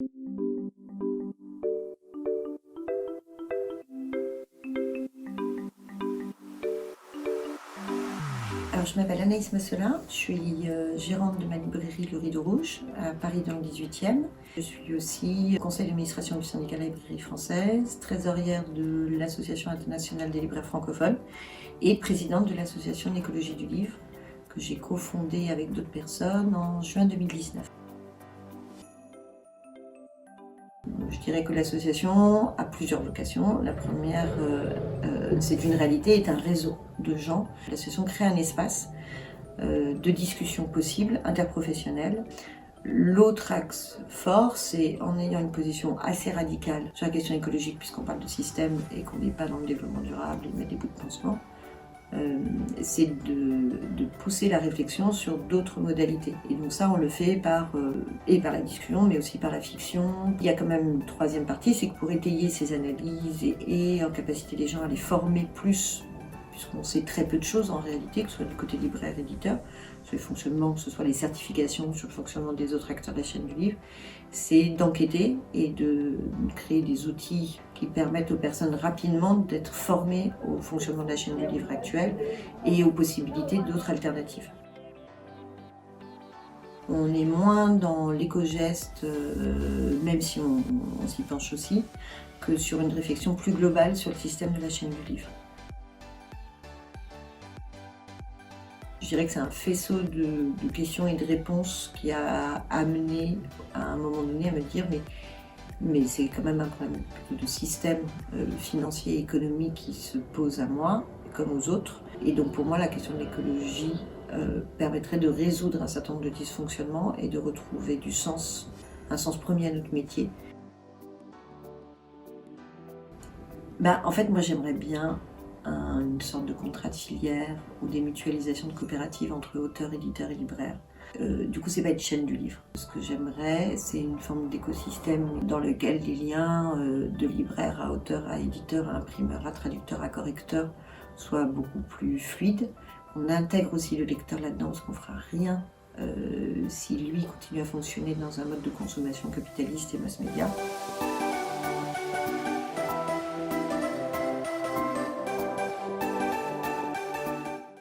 Alors, je m'appelle Anaïs Masselin, je suis gérante de ma librairie Le Rideau Rouge à Paris dans le 18e. Je suis aussi conseil d'administration du syndicat de la librairie française, trésorière de l'Association internationale des libraires francophones et présidente de l'Association de l'écologie du livre que j'ai cofondée avec d'autres personnes en juin 2019. Je dirais que l'association a plusieurs vocations. La première, c'est une réalité, est un réseau de gens. L'association crée un espace de discussion possible, interprofessionnelle. L'autre axe fort, c'est en ayant une position assez radicale sur la question écologique, puisqu'on parle de système et qu'on n'est pas dans le développement durable et mettre des bouts de pansement, c'est de pousser la réflexion sur d'autres modalités. Et donc ça, on le fait par la discussion, mais aussi par la fiction. Il y a quand même une troisième partie, c'est que pour étayer ces analyses et en capaciter les gens à les former plus, puisqu'on sait très peu de choses en réalité, que ce soit du côté libraire-éditeur, sur les fonctionnements, que ce soit les certifications, sur le fonctionnement des autres acteurs de la chaîne du livre, c'est d'enquêter et de créer des outils qui permettent aux personnes rapidement d'être formées au fonctionnement de la chaîne du livre actuelle et aux possibilités d'autres alternatives. On est moins dans l'éco-geste, même si on s'y penche aussi, que sur une réflexion plus globale sur le système de la chaîne du livre. Je dirais que c'est un faisceau de questions et de réponses qui a amené à un moment donné à me dire mais c'est quand même un problème plutôt de système financier et économique qui se pose à moi comme aux autres. Et donc pour moi la question de l'écologie permettrait de résoudre un certain nombre de dysfonctionnements et de retrouver du sens, un sens premier à notre métier. En fait moi j'aimerais bien une sorte de contrat de filière ou des mutualisations de coopératives entre auteurs, éditeurs et libraires. Du coup, c'est pas une chaîne du livre. Ce que j'aimerais, c'est une forme d'écosystème dans lequel les liens de libraire à auteur, à éditeur, à imprimeur, à traducteur, à correcteur soient beaucoup plus fluides. On intègre aussi le lecteur là-dedans parce qu'on fera rien si lui continue à fonctionner dans un mode de consommation capitaliste et mass média.